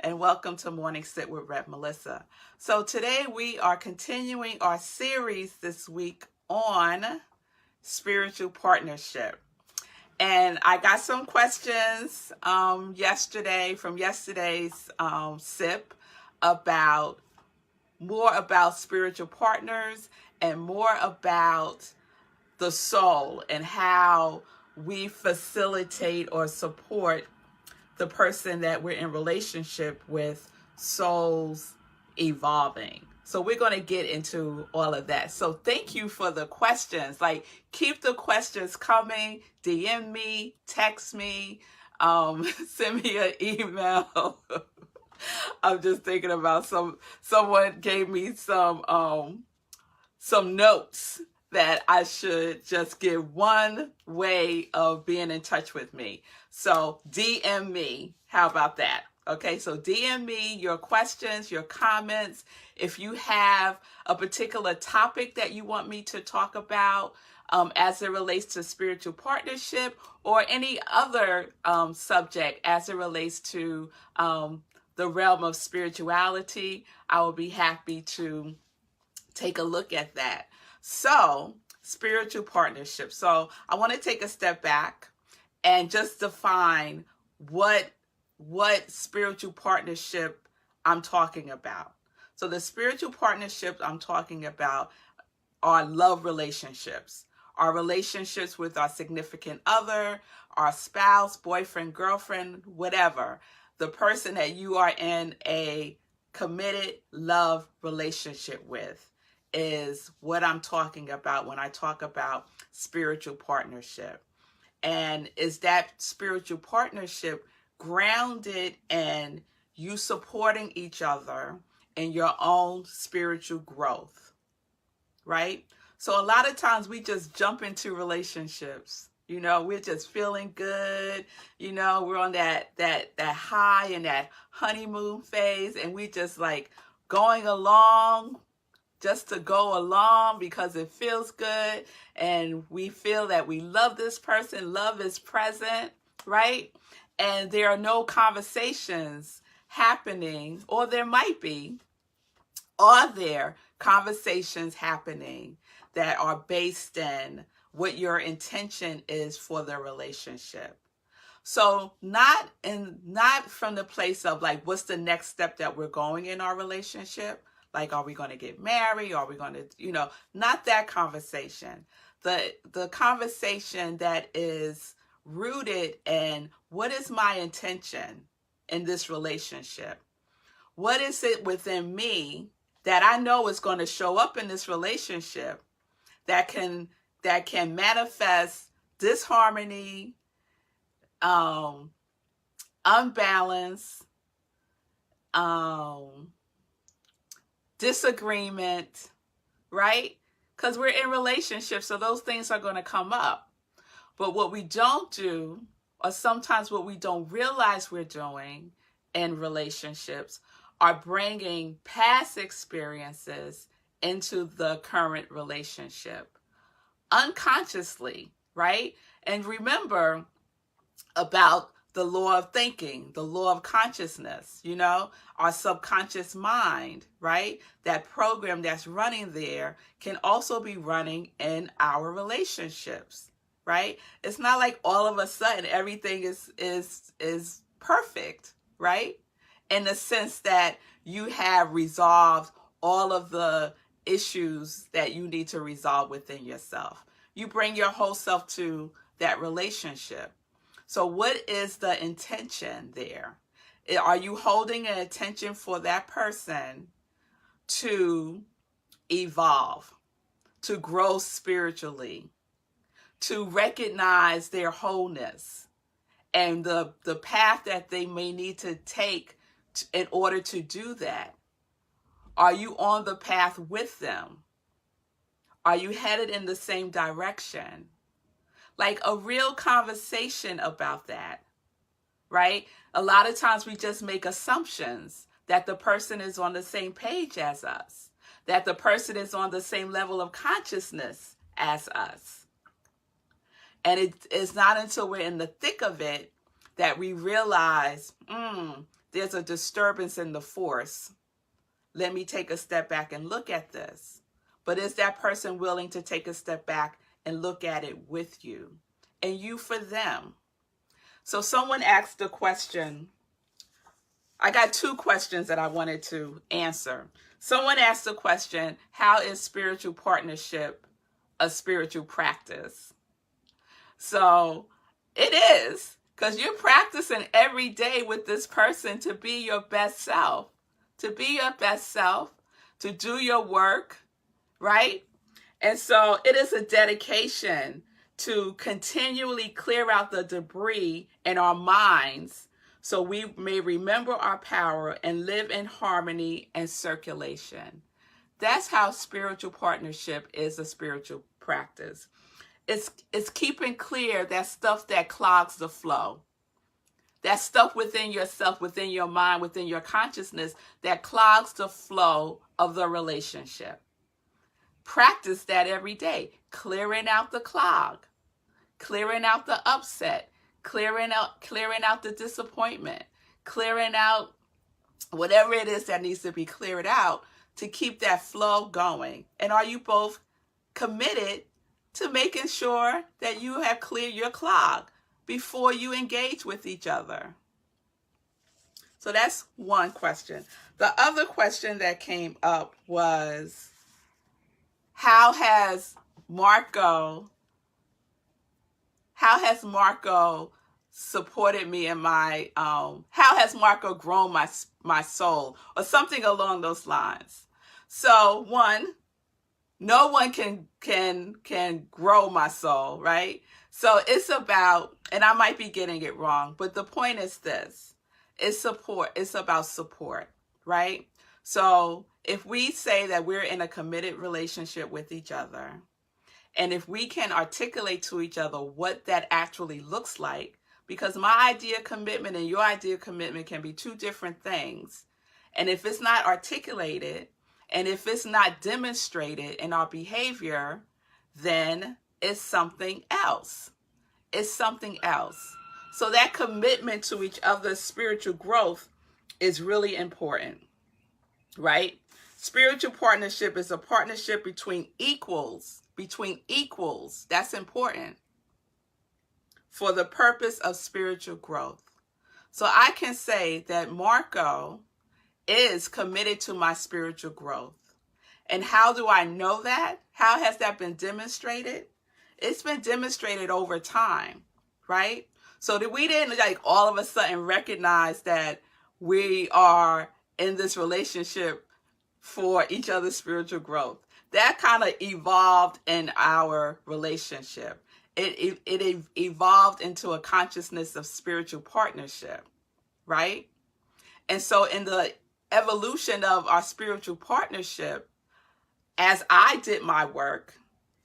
and welcome to Morning Sit with Rebmelissa. So today we are continuing our series this week on spiritual partnership. And I got some questions yesterday from yesterday's SIP about more about spiritual partners and more about the soul and how we facilitate or support the person that we're in relationship with, souls evolving. So we're going to get into all of that. So thank you for the questions. Like, keep the questions coming. DM me, text me, send me an email. I'm just thinking about someone gave me some notes that I should just give one way of being in touch with me. So DM me. How about that? Okay, so DM me your questions, your comments. If you have a particular topic that you want me to talk about as it relates to spiritual partnership or any other subject as it relates to the realm of spirituality, I will be happy to take a look at that. So, spiritual partnership. So, I want to take a step back and just define what spiritual partnership I'm talking about. So, the spiritual partnerships I'm talking about are love relationships, our relationships with our significant other, our spouse, boyfriend, girlfriend, whatever. The person that you are in a committed love relationship with is what I'm talking about when I talk about spiritual partnership. And is that spiritual partnership grounded in you supporting each other in your own spiritual growth, right? So a lot of times we just jump into relationships. You know, we're just feeling good. You know, we're on that high and that honeymoon phase, and we just like going along just to go along because it feels good and we feel that we love this person, love is present, right? And there are no conversations happening, or there might be. Are there conversations happening that are based in what your intention is for the relationship? So not from the place of like, what's the next step that we're going in our relationship? Like, are we going to get married? Are we going to, not that conversation. The conversation that is rooted in what is my intention in this relationship? What is it within me that I know is going to show up in this relationship that can manifest disharmony, unbalance, disagreement, right? Because we're in relationships, so those things are going to come up. But what we don't do, or sometimes what we don't realize we're doing in relationships, are bringing past experiences into the current relationship unconsciously, right? And remember about the law of thinking, the law of consciousness, our subconscious mind, right? That program that's running there can also be running in our relationships, right? It's not like all of a sudden everything is perfect, right? In the sense that you have resolved all of the issues that you need to resolve within yourself. You bring your whole self to that relationship. So what is the intention there? Are you holding an intention for that person to evolve, to grow spiritually, to recognize their wholeness and the path that they may need to take in order to do that? Are you on the path with them? Are you headed in the same direction? Like a real conversation about that, right? A lot of times we just make assumptions that the person is on the same page as us, that the person is on the same level of consciousness as us. And it's not until we're in the thick of it that we realize there's a disturbance in the force. Let me take a step back and look at this. But is that person willing to take a step back and look at it with you? And you for them. So someone asked the question. I got two questions that I wanted to answer. Someone asked the question, how is spiritual partnership a spiritual practice? So it is, because you're practicing every day with this person to be your best self, to do your work, right? And so it is a dedication to continually clear out the debris in our minds so we may remember our power and live in harmony and circulation. That's how spiritual partnership is a spiritual practice. It's keeping clear that stuff that clogs the flow. That stuff within yourself, within your mind, within your consciousness that clogs the flow of the relationship. Practice that every day, clearing out the clog, clearing out the upset, clearing out the disappointment, clearing out whatever it is that needs to be cleared out to keep that flow going. And are you both committed to making sure that you have cleared your clog before you engage with each other? So that's one question. The other question that came up was, how has Marco supported me in my, how has Marco grown my soul, or something along those lines? So one, no one can grow my soul, right? So it's about, and I might be getting it wrong, but the point is this, it's support. It's about support, right? So if we say that we're in a committed relationship with each other, and if we can articulate to each other what that actually looks like, because my idea of commitment and your idea of commitment can be two different things. And if it's not articulated, and if it's not demonstrated in our behavior, then it's something else. It's something else. So that commitment to each other's spiritual growth is really important, right? Spiritual partnership is a partnership between equals. That's important for the purpose of spiritual growth. So I can say that Marco is committed to my spiritual growth. And how do I know that? How has that been demonstrated? It's been demonstrated over time, right? So that we didn't like all of a sudden recognize that we are in this relationship for each other's spiritual growth. That kind of evolved in our relationship. It evolved into a consciousness of spiritual partnership, right? And so in the evolution of our spiritual partnership, as I did my work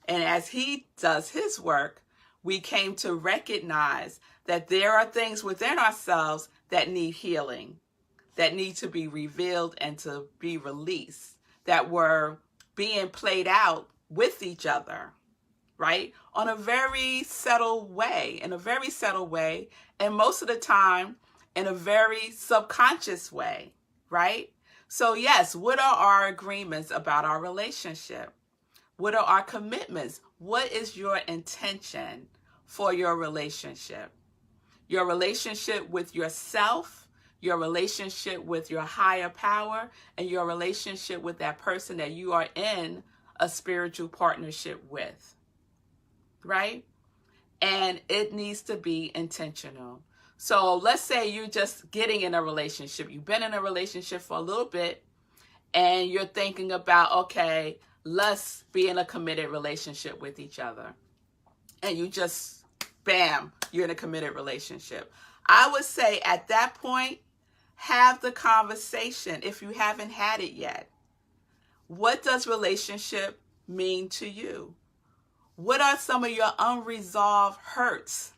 and as he does his work, we came to recognize that there are things within ourselves that need healing, that need to be revealed and to be released, that were being played out with each other, right? On a very subtle way, and most of the time in a very subconscious way, right? So yes, what are our agreements about our relationship? What are our commitments? What is your intention for your relationship? Your relationship with yourself, your relationship with your higher power, and your relationship with that person that you are in a spiritual partnership with, right? And it needs to be intentional. So let's say you're just getting in a relationship. You've been in a relationship for a little bit, and you're thinking about, okay, let's be in a committed relationship with each other. And you just, bam, you're in a committed relationship. I would say at that point, have the conversation if you haven't had it yet. What does relationship mean to you? What are some of your unresolved hurts?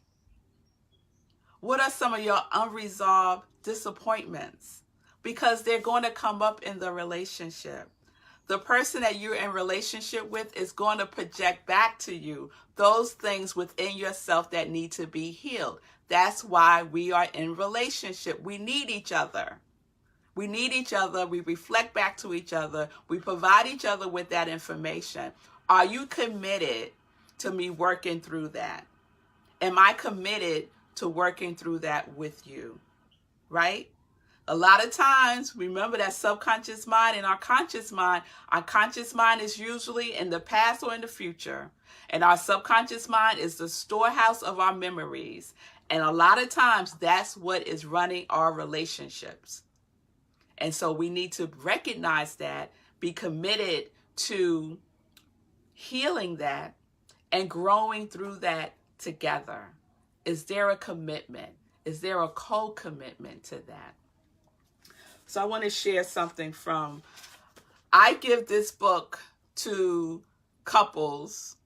What are some of your unresolved disappointments? Because they're going to come up in the relationship. the person that you're in relationship with is going to project back to you those things within yourself that need to be healed. That's why we are in relationship. We need each other. We need each other. We reflect back to each other. We provide each other with that information. Are you committed to me working through that? Am I committed to working through that with you? Right? A lot of times, remember that subconscious mind and our conscious mind. Our conscious mind is usually in the past or in the future. And our subconscious mind is the storehouse of our memories. And a lot of times, that's what is running our relationships. And so we need to recognize that, be committed to healing that and growing through that together. Is there a commitment? Is there a co-commitment to that? So I want to share something from, I give this book to couples.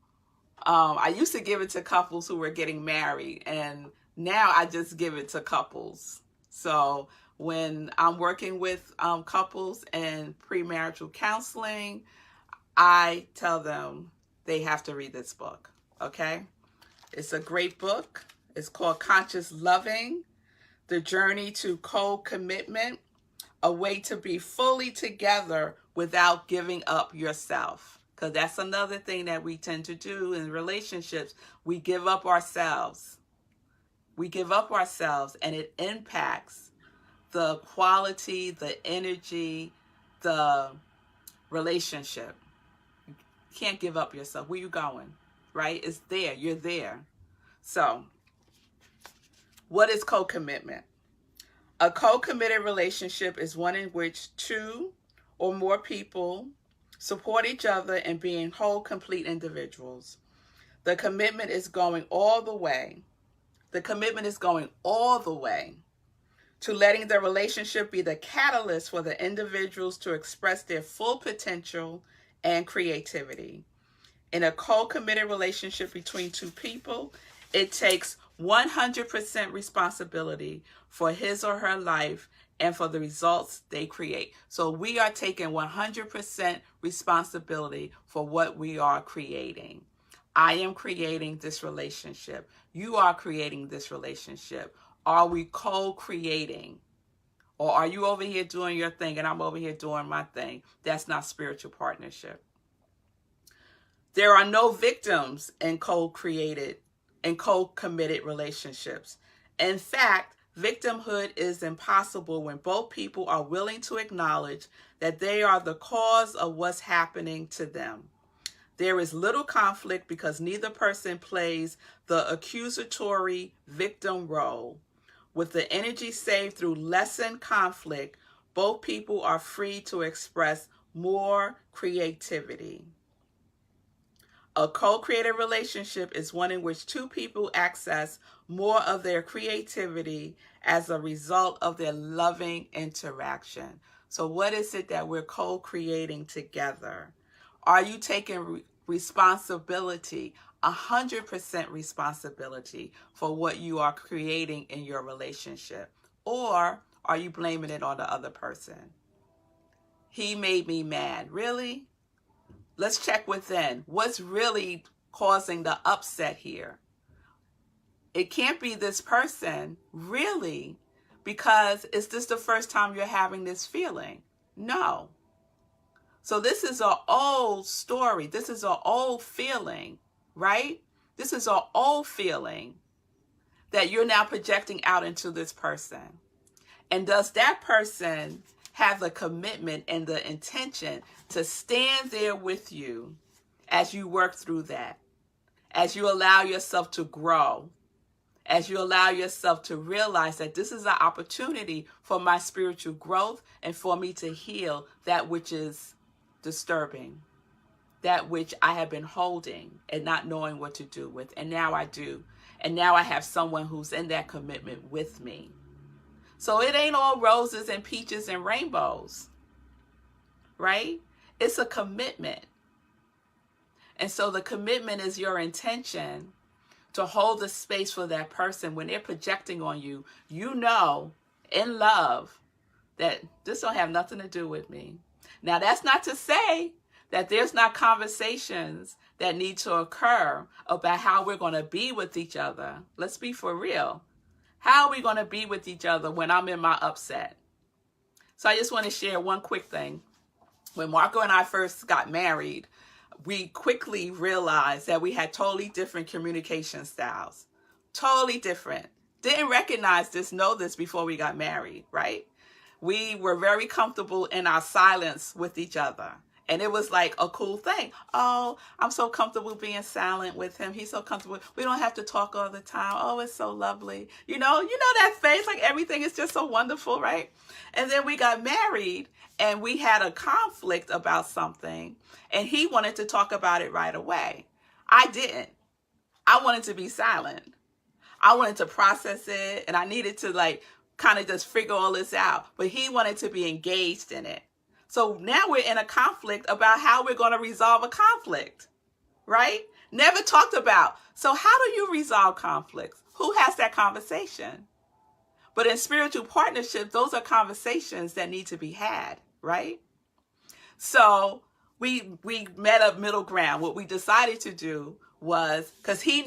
I used to give it to couples who were getting married, and now I just give it to couples. So when I'm working with couples and premarital counseling, I tell them they have to read this book, okay? It's a great book. It's called Conscious Loving, The Journey to Co-Commitment, a way to be fully together without giving up yourself. Because that's another thing that we tend to do in relationships. We give up ourselves. We give up ourselves, and it impacts the quality, the energy, the relationship. You can't give up yourself. Where you going? Right? It's there. You're there. So, what is co-commitment? A co-committed relationship is one in which two or more people support each other in being whole, complete individuals. The commitment is going all the way. The commitment is going all the way to letting the relationship be the catalyst for the individuals to express their full potential and creativity. In a co-committed relationship between two people, it takes 100% responsibility for his or her life and for the results they create. So we are taking 100% responsibility for what we are creating. I am creating this relationship. You are creating this relationship. Are we co-creating? Or are you over here doing your thing and I'm over here doing my thing? That's not spiritual partnership. There are no victims in co-created and co-committed relationships. In fact, victimhood is impossible when both people are willing to acknowledge that they are the cause of what's happening to them. There is little conflict because neither person plays the accusatory victim role. With the energy saved through lessened conflict, both people are free to express more creativity. A co-created relationship is one in which two people access more of their creativity as a result of their loving interaction. So what is it that we're co-creating together? Are you taking responsibility, 100% responsibility for what you are creating in your relationship? Or are you blaming it on the other person? He made me mad. Really? Let's check within. What's really causing the upset here? It can't be this person, really, because is this the first time you're having this feeling? No. So this is an old story. This is an old feeling, right? This is an old feeling that you're now projecting out into this person. And does that person have the commitment and the intention to stand there with you as you work through that, as you allow yourself to grow, as you allow yourself to realize that this is an opportunity for my spiritual growth and for me to heal that which is disturbing, that which I have been holding and not knowing what to do with. And now I do. And now I have someone who's in that commitment with me. So it ain't all roses and peaches and rainbows, right? It's a commitment. And so the commitment is your intention to hold the space for that person when they're projecting on you. You know, in love, that this don't have nothing to do with me. Now, that's not to say that there's not conversations that need to occur about how we're going to be with each other. Let's be for real. How are we going to be with each other when I'm in my upset? So I just want to share one quick thing. When Marco and I first got married, we quickly realized that we had totally different communication styles. Totally different. Didn't recognize this, know this before we got married, right? We were very comfortable in our silence with each other. And it was like a cool thing. Oh, I'm so comfortable being silent with him. He's so comfortable. We don't have to talk all the time. Oh, it's so lovely. You know that phase, like everything is just so wonderful, right? And then we got married and we had a conflict about something and he wanted to talk about it right away. I didn't. I wanted to be silent. I wanted to process it and I needed to kind of just figure all this out. But he wanted to be engaged in it. So now we're in a conflict about how we're going to resolve a conflict, right? Never talked about. So how do you resolve conflicts? Who has that conversation? But in spiritual partnership, those are conversations that need to be had, right? So we met a middle ground. What we decided to do was, because he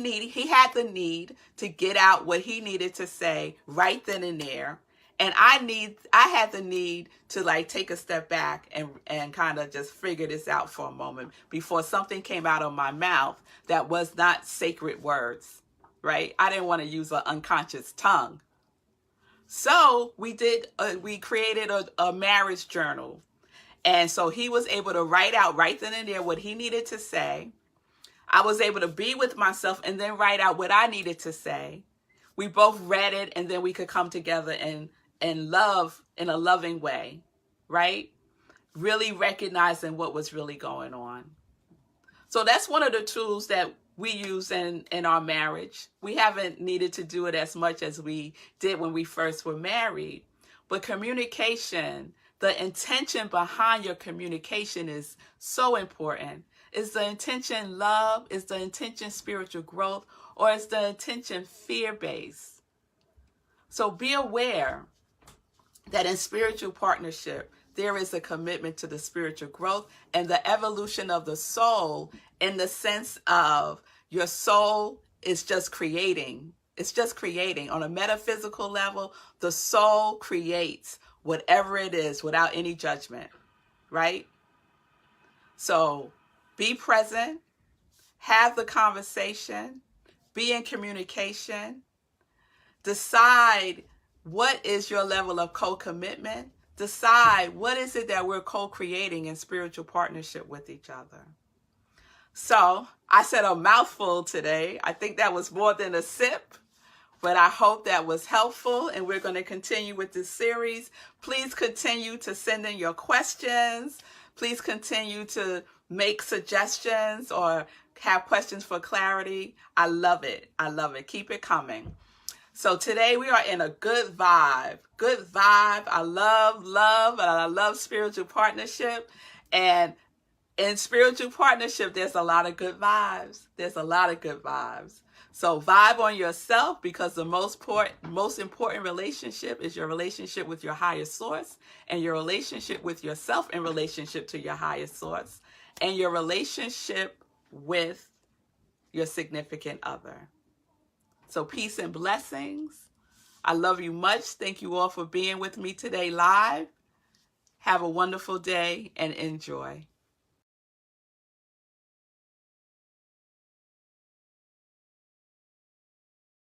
had the need to get out what he needed to say right then and there. And I had the need to take a step back and kind of just figure this out for a moment before something came out of my mouth that was not sacred words, right? I didn't want to use an unconscious tongue. So we created a marriage journal. And so he was able to write out right then and there what he needed to say. I was able to be with myself and then write out what I needed to say. We both read it and then we could come together and love in a loving way, right? Really recognizing what was really going on. So that's one of the tools that we use in our marriage. We haven't needed to do it as much as we did when we first were married. But communication, the intention behind your communication is so important. Is the intention love? Is the intention spiritual growth? Or is the intention fear-based? So be aware that in spiritual partnership, there is a commitment to the spiritual growth and the evolution of the soul, in the sense of your soul is just creating. It's just creating. On a metaphysical level, the soul creates whatever it is without any judgment, right? So be present, have the conversation, be in communication, decide what is your level of co-commitment, decide what is it that we're co-creating in spiritual partnership with each other. So I said a mouthful today. I think that was more than a sip, but I hope that was helpful, and we're going to continue with this series. Please continue to send in your questions. Please continue to make suggestions or have questions for clarity. I love it. I love it. Keep it coming. So today we are in a good vibe. Good vibe. I love, and I love spiritual partnership. And in spiritual partnership, there's a lot of good vibes. There's a lot of good vibes. So vibe on yourself, because the most important relationship is your relationship with your higher source, and your relationship with yourself in relationship to your higher source, and your relationship with your significant other. So peace and blessings. I love you much. Thank you all for being with me today live. Have a wonderful day and enjoy.